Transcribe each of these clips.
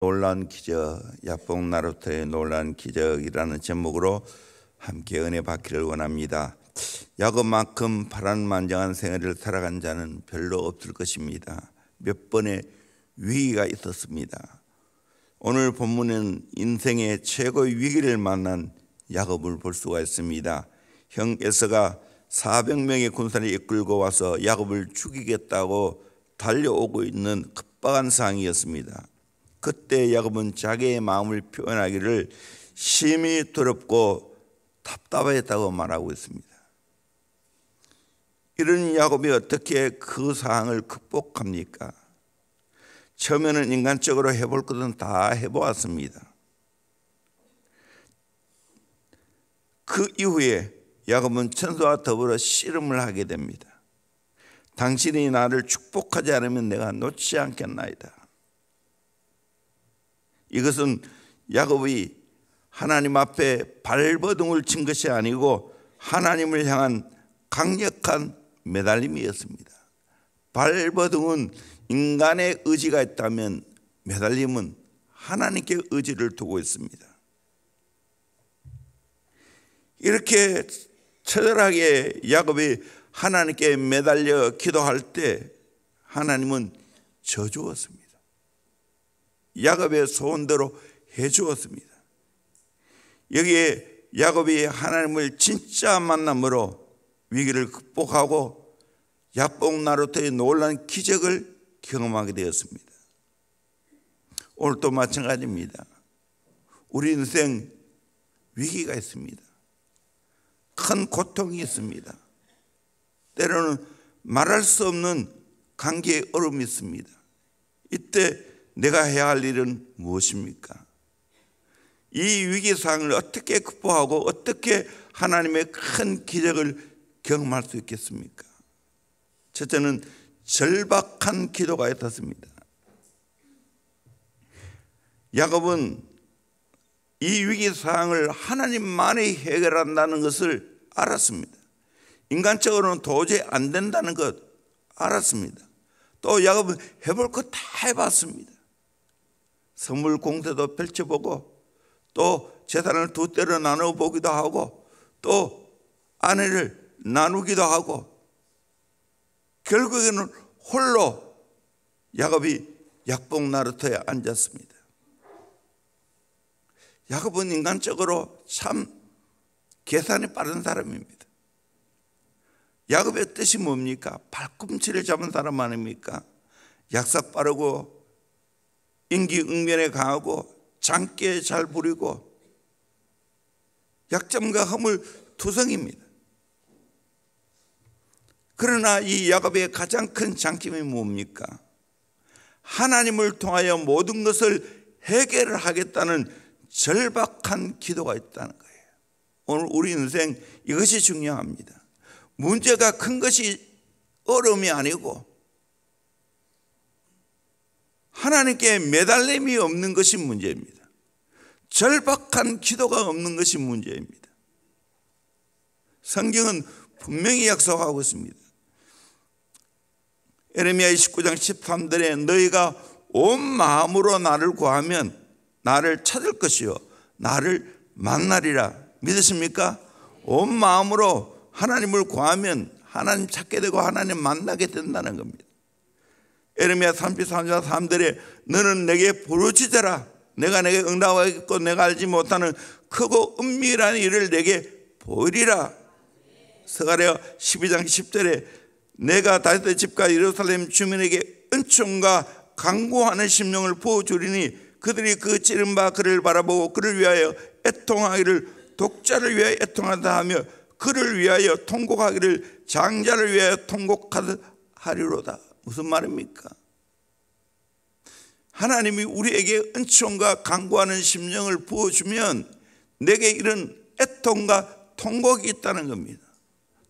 놀라운 기적, 야복 나루토의 놀라운 기적이라는 제목으로 함께 은혜 받기를 원합니다. 야곱만큼 파란만장한 생애를 살아간 자는 별로 없을 것입니다. 몇 번의 위기가 있었습니다. 오늘 본문은 인생의 최고의 위기를 만난 야곱을 볼 수가 있습니다. 형 에서가 400명의 군사를 이끌고 와서 야곱을 죽이겠다고 달려오고 있는 급박한 상황이었습니다. 그때 야곱은 자기의 마음을 표현하기를 심히 두렵고 답답했다고 말하고 있습니다. 이런 야곱이 어떻게 그 상황을 극복합니까? 처음에는 인간적으로 해볼 것은 다 해보았습니다. 그 이후에 야곱은 천사와 더불어 씨름을 하게 됩니다. 당신이 나를 축복하지 않으면 내가 놓지 않겠나이다. 이것은 야곱이 하나님 앞에 발버둥을 친 것이 아니고 하나님을 향한 강력한 매달림이었습니다. 발버둥은 인간의 의지가 있다면 매달림은 하나님께 의지를 두고 있습니다. 이렇게 처절하게 야곱이 하나님께 매달려 기도할 때 하나님은 져주었습니다. 야곱의 소원대로 해주었습니다. 여기에 야곱이 하나님을 진짜 만남으로 위기를 극복하고 야복 나루토의 놀라운 기적을 경험하게 되었습니다. 오늘도 마찬가지입니다. 우리 인생 위기가 있습니다. 큰 고통이 있습니다. 때로는 말할 수 없는 관계의 어려움이 있습니다. 이때 내가 해야 할 일은 무엇입니까? 이 위기 상황을 어떻게 극복하고 어떻게 하나님의 큰 기적을 경험할 수 있겠습니까? 첫째는 절박한 기도가 있었습니다. 야곱은 이 위기 상황을 하나님만이 해결한다는 것을 알았습니다. 인간적으로는 도저히 안 된다는 것 알았습니다. 또 야곱은 해볼 것 다 해봤습니다. 선물 공세도 펼쳐보고 또 재산을 두 때로 나눠보기도 하고 또 아내를 나누기도 하고 결국에는 홀로 야곱이 야복 나루토에 앉았습니다. 야곱은 인간적으로 참 계산이 빠른 사람입니다. 야곱의 뜻이 뭡니까? 발꿈치를 잡은 사람 아닙니까? 약삭 빠르고 인기응변에 강하고 장기에 잘 부리고 약점과 허물 투성입니다. 그러나 이 야곱의 가장 큰 장점이 뭡니까? 하나님을 통하여 모든 것을 해결을 하겠다는 절박한 기도가 있다는 거예요. 오늘 우리 인생 이것이 중요합니다. 문제가 큰 것이 어려움이 아니고 하나님께 매달림이 없는 것이 문제입니다. 절박한 기도가 없는 것이 문제입니다. 성경은 분명히 약속하고 있습니다. 에레미야 29장 13절에 너희가 온 마음으로 나를 구하면 나를 찾을 것이요 나를 만나리라. 믿으십니까? 온 마음으로 하나님을 구하면 하나님 찾게 되고 하나님 만나게 된다는 겁니다. 에레미야 33장 3절에 너는 내게 부르짖어라. 내가 내게 응답하겠고 내가 알지 못하는 크고 은밀한 일을 내게 보이리라. 스가랴 12장 10절에 내가 다윗의 집과 예루살렘 주민에게 은총과 간구하는 심령을 부어주리니 그들이 그 찌른 바 그를 바라보고 그를 위하여 애통하기를 독자를 위하여 애통하다 하며 그를 위하여 통곡하기를 장자를 위하여 통곡하리로다. 무슨 말입니까? 하나님이 우리에게 은총과 간구하는 심령을 부어주면 내게 이런 애통과 통곡이 있다는 겁니다.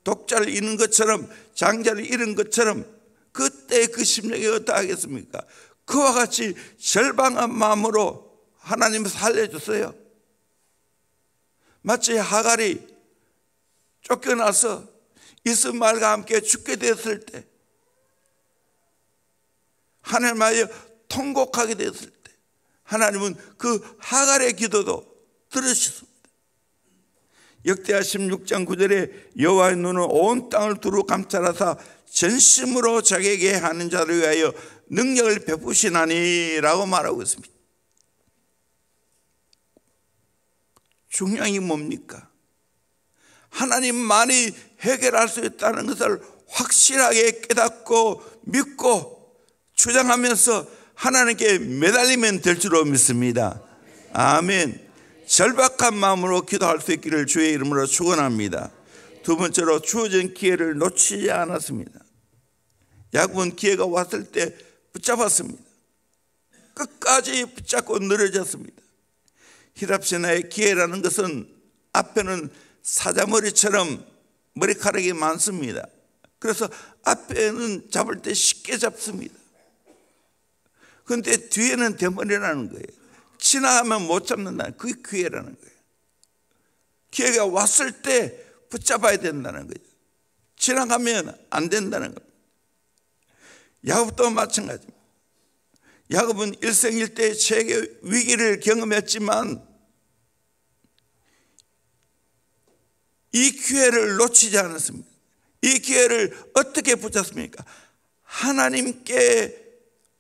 독자를 잃은 것처럼 장자를 잃은 것처럼 그때 그 심령이 어떠하겠습니까? 그와 같이 절박한 마음으로 하나님 살려주세요. 마치 하갈이 쫓겨나서 이스마엘과 함께 죽게 되었을 때 하나님하여 통곡하게 되었을 때 하나님은 그 하갈의 기도도 들으셨습니다. 역대하 16장 9절에 여호와의 눈은 온 땅을 두루 감찰하사 전심으로 자기에게 하는 자를 위하여 능력을 베푸시나니 라고 말하고 있습니다. 중요한 게 뭡니까? 하나님만이 해결할 수 있다는 것을 확실하게 깨닫고 믿고 주장하면서 하나님께 매달리면 될 줄로 믿습니다. 아멘. 절박한 마음으로 기도할 수 있기를 주의 이름으로 축원합니다. 두 번째로 주어진 기회를 놓치지 않았습니다. 야곱은 기회가 왔을 때 붙잡았습니다. 끝까지 붙잡고 늘어졌습니다. 히랍신화의 기회라는 것은 앞에는 사자머리처럼 머리카락이 많습니다. 그래서 앞에는 잡을 때 쉽게 잡습니다. 그런데 뒤에는 대머리라는 거예요. 지나가면 못 잡는다는, 그게 기회라는 거예요. 기회가 왔을 때 붙잡아야 된다는 거예요. 지나가면 안 된다는 겁니다. 야곱도 마찬가지입니다. 야곱은 일생일대 세계 위기를 경험했지만 이 기회를 놓치지 않았습니다. 이 기회를 어떻게 붙잡습니까? 하나님께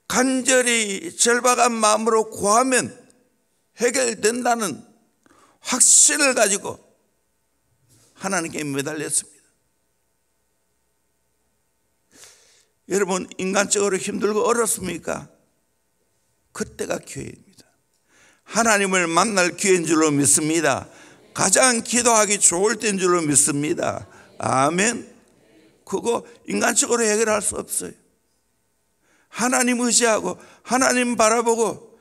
간절히 절박한 마음으로 구하면 해결된다는 확신을 가지고 하나님께 매달렸습니다. 여러분, 인간적으로 힘들고 어렵습니까? 그때가 기회입니다. 하나님을 만날 기회인 줄로 믿습니다. 가장 기도하기 좋을 때인 줄로 믿습니다. 아멘. 그거 인간적으로 해결할 수 없어요. 하나님 의지하고 하나님 바라보고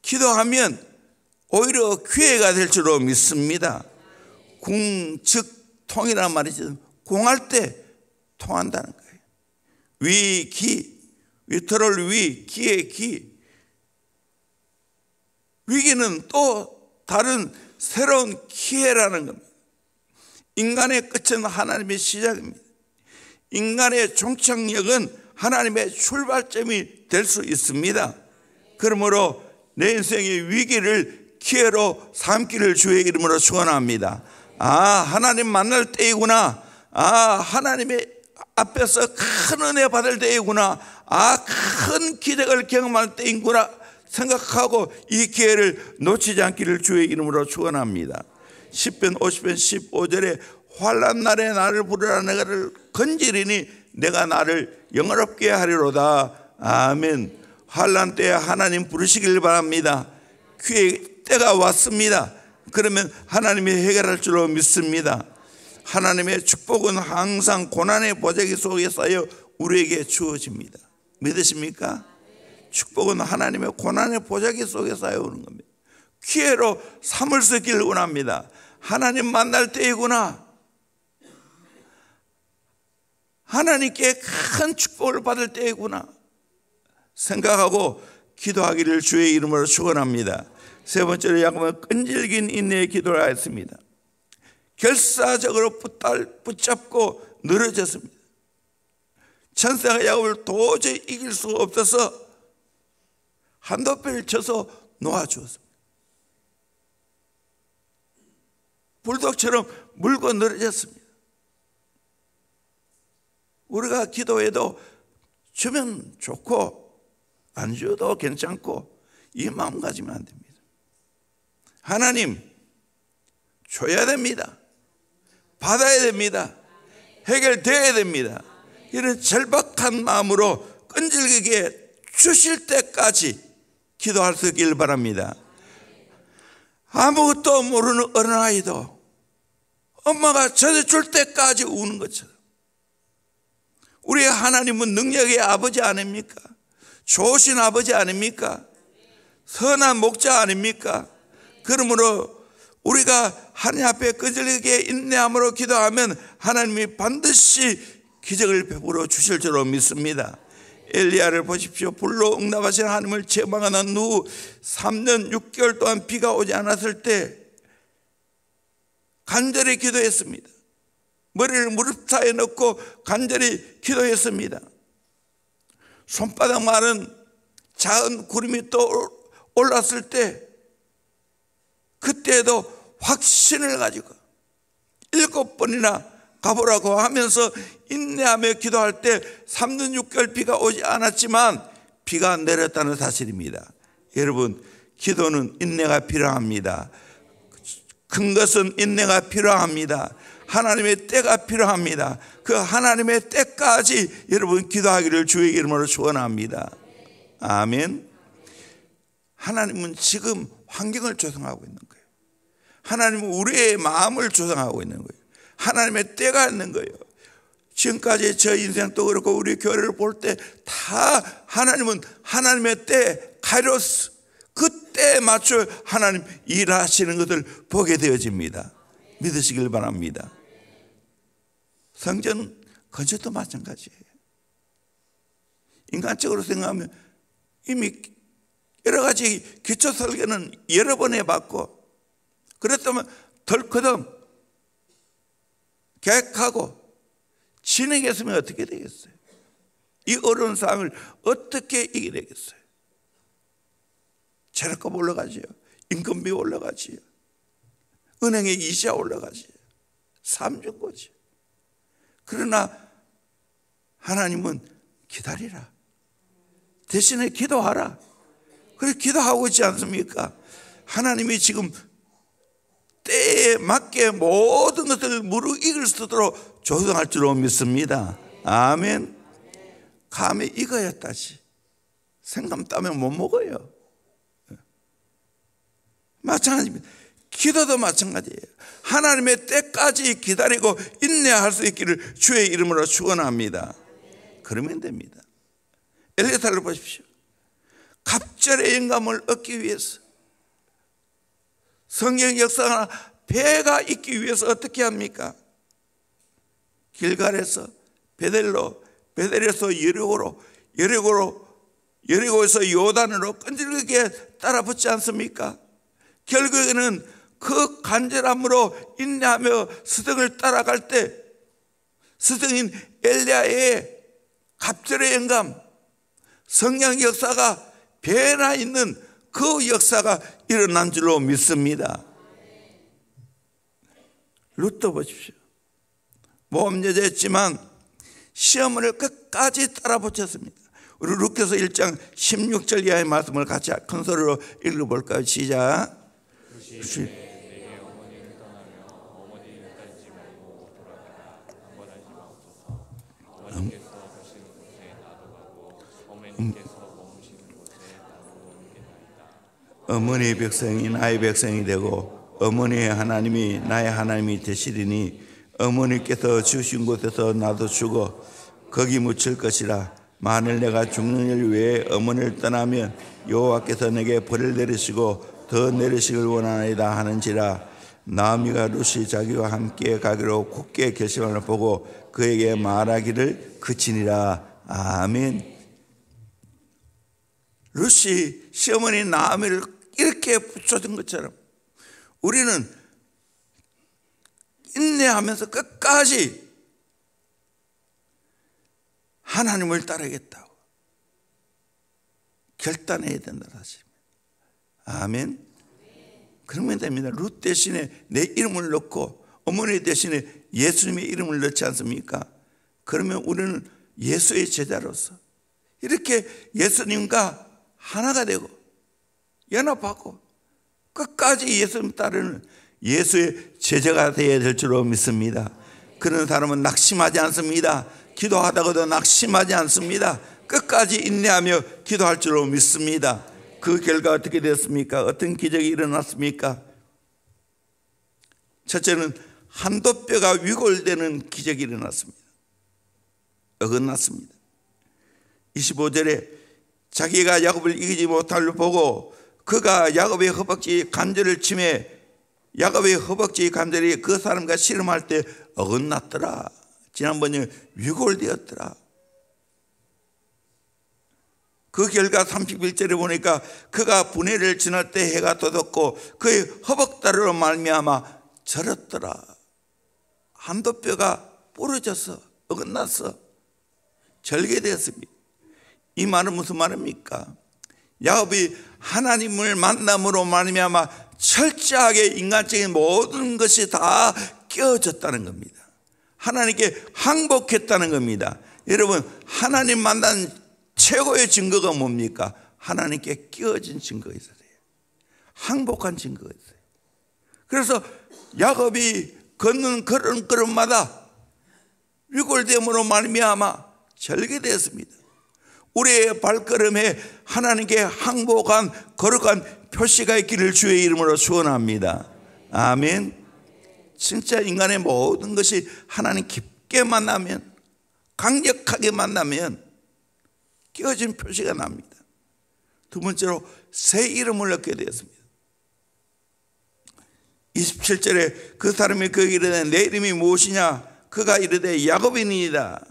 기도하면 오히려 기회가 될 줄로 믿습니다. 궁즉통이란 말이죠. 공할 때 통한다는 거예요. 위기, 위터럴 위, 기의 기. 위기는 또 다른 새로운 기회라는 겁니다. 인간의 끝은 하나님의 시작입니다. 인간의 종착역은 하나님의 출발점이 될 수 있습니다. 그러므로 내 인생의 위기를 기회로 삼기를 주의 이름으로 축원합니다. 하나님 만날 때이구나. 하나님의 앞에서 큰 은혜 받을 때이구나. 큰 기적을 경험할 때이구나 생각하고 이 기회를 놓치지 않기를 주의 이름으로 축원합니다. 시편 50편 15절에 환난 날에 나를 부르라 내가를 건지리니 내가 나를 영화롭게 하리로다. 아멘. 환난 때에 하나님 부르시길 바랍니다. 기회의 때가 왔습니다. 그러면 하나님이 해결할 줄로 믿습니다. 하나님의 축복은 항상 고난의 보자기 속에 쌓여 우리에게 주어집니다. 믿으십니까? 축복은 하나님의 고난의 보자기 속에 쌓여오는 겁니다. 기회로 삼을 수 있기를 원합니다. 하나님 만날 때이구나. 하나님께 큰 축복을 받을 때이구나 생각하고 기도하기를 주의 이름으로 축원합니다. 세 번째로 야곱은 끈질긴 인내의 기도를 하였습니다. 결사적으로 붙잡고 늘어졌습니다. 천사가 야곱을 도저히 이길 수가 없어서 한도패를 쳐서 놓아주었습니다. 불독처럼 물고 늘어졌습니다. 우리가 기도해도 주면 좋고 안 줘도 괜찮고 이 마음 가지면 안 됩니다. 하나님 줘야 됩니다. 받아야 됩니다. 해결되어야 됩니다. 이런 절박한 마음으로 끈질기게 주실 때까지 기도할 수 있기를 바랍니다. 아무것도 모르는 어린아이도 엄마가 젖어줄 때까지 우는 것처럼 우리 하나님은 능력의 아버지 아닙니까? 좋으신 아버지 아닙니까? 선한 목자 아닙니까? 그러므로 우리가 하나님 앞에 끈질기게 인내함으로 기도하면 하나님이 반드시 기적을 베풀어 주실 줄로 믿습니다. 엘리야를 보십시오. 불로 응답하신 하나님을 제망하는 후 3년 6개월 동안 비가 오지 않았을 때 간절히 기도했습니다. 머리를 무릎 사이에 넣고 간절히 기도했습니다. 손바닥만은 작은 구름이 또 올랐을 때 그때도 확신을 가지고 7번이나 가보라고 하면서 인내하며 기도할 때 3년 6개월 비가 오지 않았지만 비가 내렸다는 사실입니다. 여러분, 기도는 인내가 필요합니다. 큰 것은 인내가 필요합니다. 하나님의 때가 필요합니다. 그 하나님의 때까지 여러분 기도하기를 주의 이름으로 축원합니다. 아멘. 하나님은 지금 환경을 조성하고 있는 거예요. 하나님은 우리의 마음을 조성하고 있는 거예요. 하나님의 때가 있는 거예요. 지금까지 저 인생도 그렇고 우리 교회를 볼 때 다 하나님은 하나님의 때, 카이로스, 그 때에 맞춰 하나님 일하시는 것을 보게 되어집니다. 믿으시길 바랍니다. 성전 건축도 마찬가지예요. 인간적으로 생각하면 이미 여러 가지 기초 설계는 여러 번 해봤고, 그렇다면 덜커덩 계획하고 진행했으면 어떻게 되겠어요? 이 어려운 상황을 어떻게 이겨내겠어요? 재료값 올라가지요. 인건비 올라가지요. 은행의 이자 올라가지요. 삼중고지요. 그러나 하나님은 기다리라. 대신에 기도하라. 그래 기도하고 있지 않습니까? 하나님이 지금 때에 맞게 모든 것을 무르익을 수 있도록 조성할 줄로 믿습니다. 아멘. 감에 익어야다시 생감 따면 못 먹어요. 마찬가지입니다. 기도도 마찬가지예요. 하나님의 때까지 기다리고 인내할 수 있기를 주의 이름으로 축원합니다. 그러면 됩니다. 엘리야타를 보십시오. 갑절의 영감을 얻기 위해서, 성경 역사가 배가 있기 위해서 어떻게 합니까? 길갈에서 베델로, 베델에서 여리고로, 여리고에서 요단으로 끈질기게 따라붙지 않습니까? 결국에는 그 간절함으로 인내하며 스승을 따라갈 때 스승인 엘리야의 갑절의 영감, 성령 역사가 배나 있는 그 역사가 일어난 줄로 믿습니다. 룻도 보십시오. 모범 여자였지만 시어머니를 끝까지 따라 붙였습니다. 우리 룻께서 1장 16절 이하의 말씀을 같이 큰 소리로 읽어볼까요? 시작. 어머니의 백성이 나의 백성이 되고 어머니의 하나님이 나의 하나님이 되시리니 어머니께서 주신 곳에서 나도 죽어 거기 묻힐 것이라. 만일 내가 죽는 일 외에 어머니를 떠나면 여호와께서 내게 벌을 내리시고 더 내리시길 원하나이다 하는지라. 나오미가 룻이 자기와 함께 가기로 굳게 결심을 보고 그에게 말하기를 그치니라. 아멘. 룻이 시어머니 나오미를 이렇게 붙여준 것처럼 우리는 인내하면서 끝까지 하나님을 따르겠다고 결단해야 된다 사실입니다. 아멘. 그러면 됩니다. 룻 대신에 내 이름을 넣고 어머니 대신에 예수님의 이름을 넣지 않습니까? 그러면 우리는 예수의 제자로서 이렇게 예수님과 하나가 되고 연합하고 끝까지 예수님 따르는 예수의 제자가 되어야 될 줄로 믿습니다. 그런 사람은 낙심하지 않습니다. 기도하다가도 낙심하지 않습니다. 끝까지 인내하며 기도할 줄로 믿습니다. 그 결과 어떻게 되었습니까? 어떤 기적이 일어났습니까? 첫째는 한도뼈가 위골되는 기적이 일어났습니다. 어긋났습니다. 25절에 자기가 야곱을 이기지 못할 보고 그가 야곱의 허벅지 관절을 치매 야곱의 허벅지 관절이 그 사람과 씨름할 때 어긋났더라. 지난번에 위골되었더라. 그 결과 31절에 보니까 그가 분해를 지날 때 해가 돋았고 그의 허벅다리로 말미암아 절었더라. 한도뼈가 부러져서 어긋났어 절개되었습니다. 이 말은 무슨 말입니까? 야곱이 하나님을 만남으로 말미암아 철저하게 인간적인 모든 것이 다 깨어졌다는 겁니다. 하나님께 항복했다는 겁니다. 여러분, 하나님 만난 최고의 증거가 뭡니까? 하나님께 끼어진 증거가 있어요. 항복한 증거가 있어요. 그래서 야곱이 걷는 걸음걸음마다 유골됨으로 말미암아 절개되었습니다. 우리의 발걸음에 하나님께 항복한 거룩한 표시가 있기를 주의 이름으로 축원합니다. 아멘. 진짜 인간의 모든 것이 하나님 깊게 만나면, 강력하게 만나면 끼어진 표시가 납니다. 두 번째로 새 이름을 얻게 되었습니다. 27절에 그 사람이 그에게 이르되 내 이름이 무엇이냐? 그가 이르되 야곱이니이다.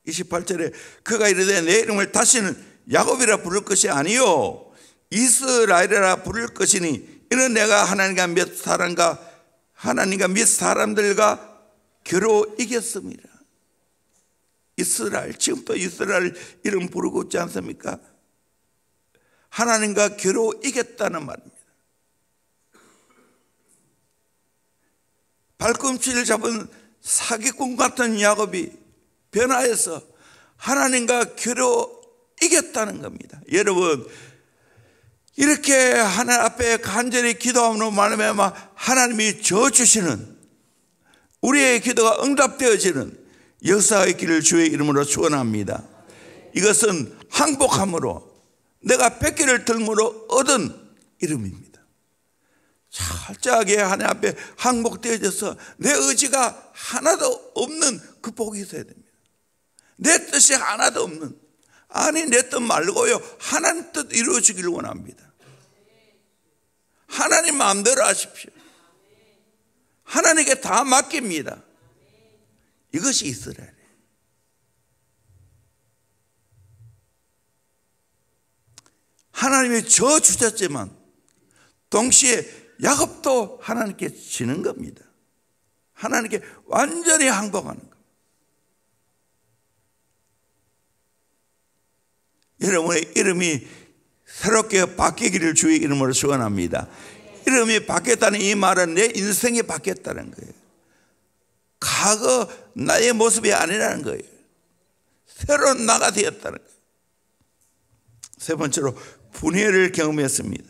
28절에 그가 이르되 내 이름을 다시는 야곱이라 부를 것이 아니요 이스라엘이라 부를 것이니 이는 내가 하나님과 및 사람들과 겨루 이겼습니다. 이스라엘, 지금도 이스라엘 이름 부르고 있지 않습니까? 하나님과 겨루 이겼다는 말입니다. 발꿈치를 잡은 사기꾼 같은 야곱이 변화해서 하나님과 겨루 이겼다는 겁니다. 여러분, 이렇게 하나님 앞에 간절히 기도함으로 말미암아 하나님이 저주시는, 우리의 기도가 응답되어지는 역사가 있기를 주의 이름으로 축원합니다. 이것은 항복함으로, 내가 백기를 들므로 얻은 이름입니다. 철저하게 하나님 앞에 항복되어져서 내 의지가 하나도 없는 그 복이 있어야 됩니다. 내 뜻이 하나도 없는, 아니 내 뜻 말고요 하나님 뜻 이루어지기를 원합니다. 하나님 마음대로 하십시오. 하나님께 다 맡깁니다. 이것이 이스라엘이에요. 하나님이 저주셨지만 동시에 야곱도 하나님께 지는 겁니다. 하나님께 완전히 항복하는 겁니다. 여러분의 이름이 새롭게 바뀌기를 주의 이름으로 축원합니다. 이름이 바뀌었다는 이 말은 내 인생이 바뀌었다는 거예요. 과거 나의 모습이 아니라는 거예요. 새로운 나가 되었다는 거예요. 세 번째로 분해를 경험했습니다.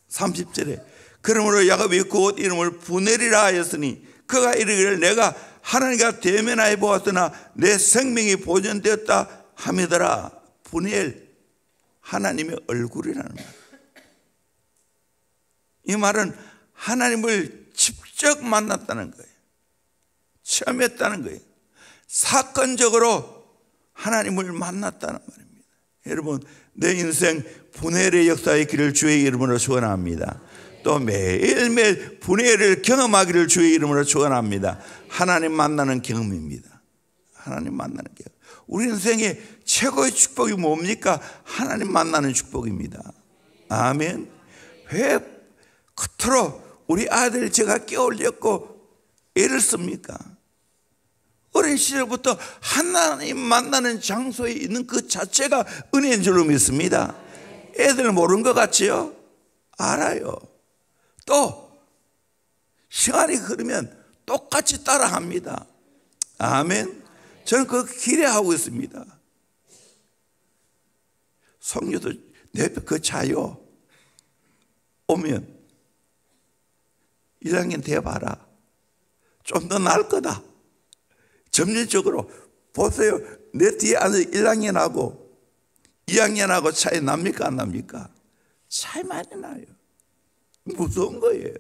30절에 그러므로 야곱이 그 옷 이름을 분해리라 하였으니 그가 이르기를 내가 하나님과 대면하여 보았으나 내 생명이 보존되었다 하미더라. 분해, 하나님의 얼굴이라는 말. 이 말은 하나님을 직접 만났다는 거예요. 체험했다는 거예요. 사건적으로 하나님을 만났다는 말입니다. 여러분, 내 인생 분해의 역사의 길을 주의 이름으로 축원합니다. 또 매일매일 분해를 경험하기를 주의 이름으로 축원합니다. 하나님 만나는 경험입니다. 하나님 만나는 경험. 우리 인생의 최고의 축복이 뭡니까? 하나님 만나는 축복입니다. 아멘. 왜 그토록 우리 아들 제가 깨울렸고 애를 씁니까? 어린 시절부터 하나님 만나는 장소에 있는 그 자체가 은혜인 줄로 믿습니다. 애들 모르는 것 같지요? 알아요. 또 시간이 흐르면 똑같이 따라합니다. 아멘. 저는 그 기대하고 있습니다. 성녀도 내 옆에 그 자요 오면 1학년 돼봐라. 좀 더 나을 거다. 점진적으로 보세요. 내 뒤에 앉은 1학년하고 2학년하고 차이 납니까 안 납니까? 차이 많이 나요. 무서운 거예요.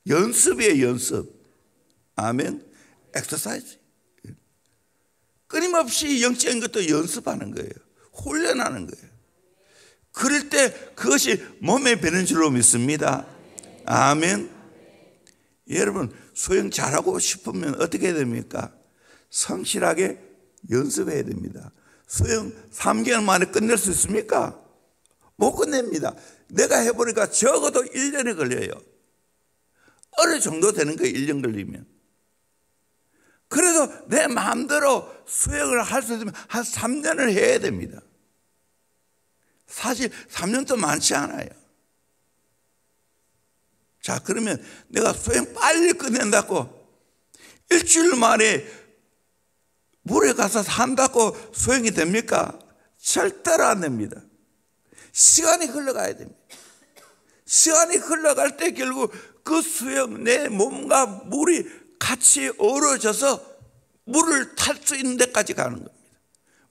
연습이에요, 연습. 아멘. 엑서사이즈. 끊임없이 영적인 것도 연습하는 거예요. 훈련하는 거예요. 그럴 때 그것이 몸에 배는 줄로 믿습니다. 아멘. 여러분, 수영 잘하고 싶으면 어떻게 해야 됩니까? 성실하게 연습해야 됩니다. 수영 3개월 만에 끝낼 수 있습니까? 못 끝냅니다. 내가 해보니까 적어도 1년이 걸려요. 어느 정도 되는 거예요, 1년 걸리면. 그래도 내 마음대로 수영을 할 수 있으면 한 3년을 해야 됩니다. 사실 3년도 많지 않아요. 자, 그러면 내가 수행 빨리 끝낸다고 일주일 만에 물에 가서 산다고 수행이 됩니까? 절대로 안 됩니다. 시간이 흘러가야 됩니다. 시간이 흘러갈 때 결국 그 수영, 내 몸과 물이 같이 어우러져서 물을 탈 수 있는 데까지 가는 겁니다.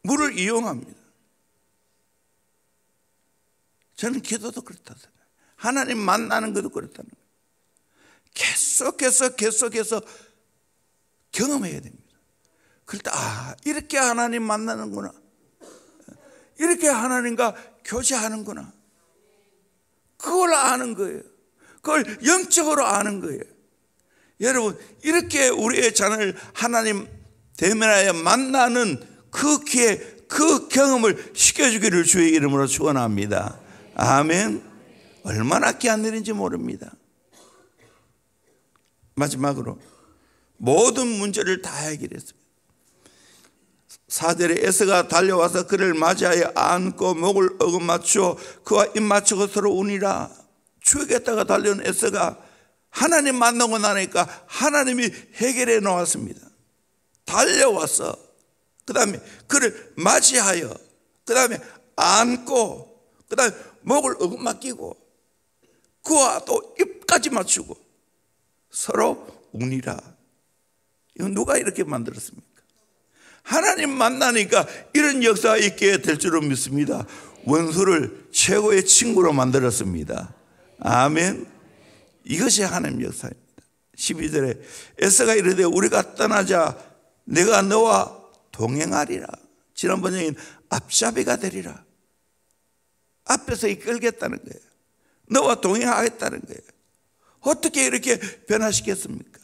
물을 이용합니다. 저는 기도도 그렇다 생각해요. 하나님 만나는 것도 그렇다는 거예요. 계속해서 경험해야 됩니다. 그럴 때 이렇게 하나님 만나는구나, 이렇게 하나님과 교제하는구나, 그걸 아는 거예요. 그걸 영적으로 아는 거예요. 여러분, 이렇게 우리의 자녀를 하나님 대면하여 만나는 그 기회, 그 경험을 시켜주기를 주의 이름으로 축원합니다. 아멘. 얼마나 귀한 일인지 모릅니다. 마지막으로 모든 문제를 다 해결했습니다. 4절에 에서가 달려와서 그를 맞이하여 안고 목을 어긋맞추어 그와 입 맞추고 서로 우니라. 죽겠다가 달려온 에서가 하나님 만나고 나니까 하나님이 해결해 놓았습니다. 달려와서 그 다음에 그를 맞이하여 그 다음에 안고 그 다음에 목을 어긋맞기고 그와 또 입까지 맞추고 서로 우니라. 이건 누가 이렇게 만들었습니까? 하나님 만나니까 이런 역사가 있게 될 줄로 믿습니다. 원수를 최고의 친구로 만들었습니다. 아멘. 이것이 하나님 역사입니다. 12절에 에서가 이르되 우리가 떠나자 내가 너와 동행하리라. 지난번에는 앞잡이가 되리라. 앞에서 이끌겠다는 거예요. 너와 동행하겠다는 거예요. 어떻게 이렇게 변화시켰습니까?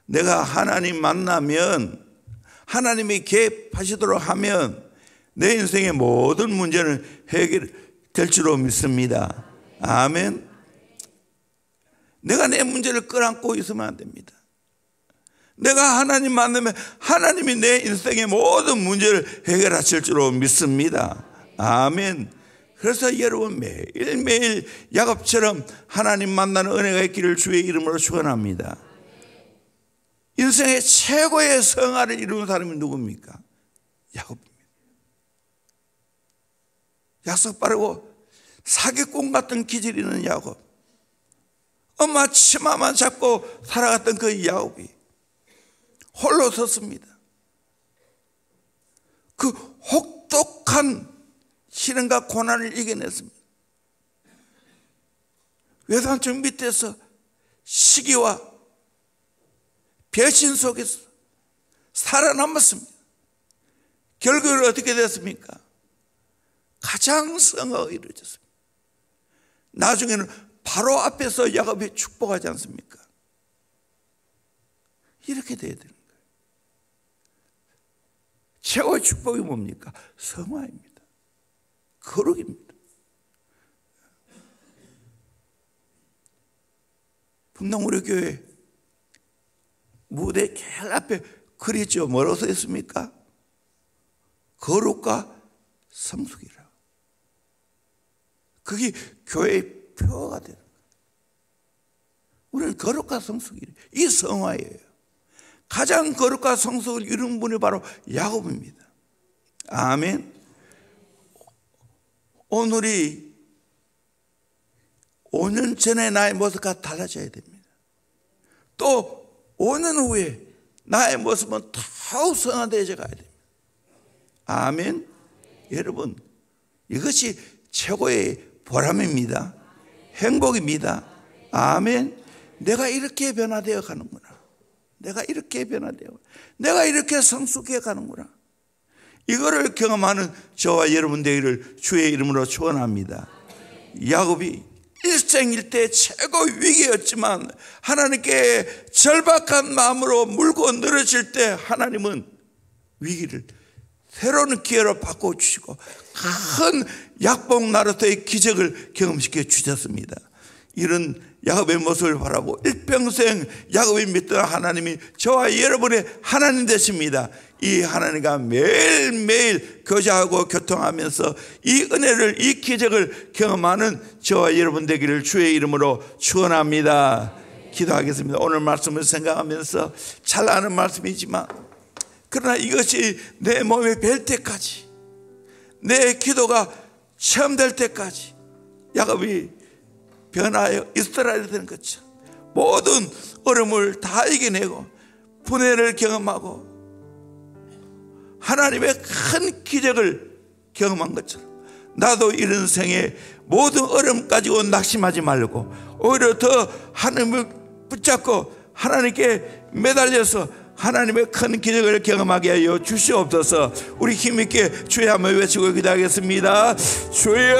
내가 하나님 만나면, 하나님이 개입하시도록 하면 내 인생의 모든 문제는 해결될 줄로 믿습니다. 아멘. 내가 내 문제를 끌어안고 있으면 안 됩니다. 내가 하나님 만나면 하나님이 내 인생의 모든 문제를 해결하실 줄로 믿습니다. 아멘. 그래서 여러분 매일매일 야곱처럼 하나님 만나는 은혜가 있기를 주의 이름으로 축원합니다. 인생의 최고의 성화를 이루는 사람이 누굽니까? 야곱입니다. 약속 빠르고 사기꾼 같은 기질이 있는 야곱, 엄마 치마만 잡고 살아갔던 그 야곱이 홀로 섰습니다. 그 혹독한 시련과 고난을 이겨냈습니다. 외산층 밑에서 시기와 배신 속에서 살아남았습니다. 결국은 어떻게 됐습니까? 가장 성화가 이루어졌습니다. 나중에는 바로 앞에서 야곱이 축복하지 않습니까? 이렇게 돼야 되는 거예요. 최고의 축복이 뭡니까? 성화입니다. 거룩입니다. 분당 우리 교회 무대 제일 앞에 그리죠. 뭐라고 써 있습니까? 거룩과 성숙이라. 그게 교회의 표가 되는 거예요. 우리는 거룩과 성숙이래. 이 성화예요. 가장 거룩과 성숙을 이룬 분이 바로 야곱입니다. 아멘. 오늘이 5년 전에 나의 모습과 달라져야 됩니다. 또 5년 후에 나의 모습은 더욱 성화되어져 가야 됩니다. 아멘. 여러분, 이것이 최고의 보람입니다. 행복입니다. 아멘. 내가 이렇게 변화되어 가는구나. 내가 이렇게 변화되어, 내가 이렇게 성숙해 가는구나. 이거를 경험하는 저와 여러분 되기를 주의 이름으로 축원합니다. 야곱이 일생일대 최고 위기였지만 하나님께 절박한 마음으로 물고 늘어질 때 하나님은 위기를 새로운 기회로 바꿔주시고 큰 약복 나루터의 기적을 경험시켜 주셨습니다. 이런 야곱의 모습을 바라고 일평생 야곱이 믿던 하나님이 저와 여러분의 하나님 되십니다. 이 하나님과 매일매일 교제하고 교통하면서 이 은혜를, 이 기적을 경험하는 저와 여러분 되기를 주의 이름으로 축원합니다. 기도하겠습니다. 오늘 말씀을 생각하면서 잘 아는 말씀이지만 그러나 이것이 내 몸에 뵐 때까지, 내 기도가 체험될 때까지 야곱이 변하여 이스라엘이 되는 것처럼 모든 어려움을 다 이겨내고 분해를 경험하고 하나님의 큰 기적을 경험한 것처럼 나도 이런 생에 모든 어려움 가지고 낙심하지 말고 오히려 더 하나님을 붙잡고 하나님께 매달려서 하나님의 큰 기적을 경험하게 하여 주시옵소서. 우리 힘있게 주여 한번 외치고 기도하겠습니다. 주여.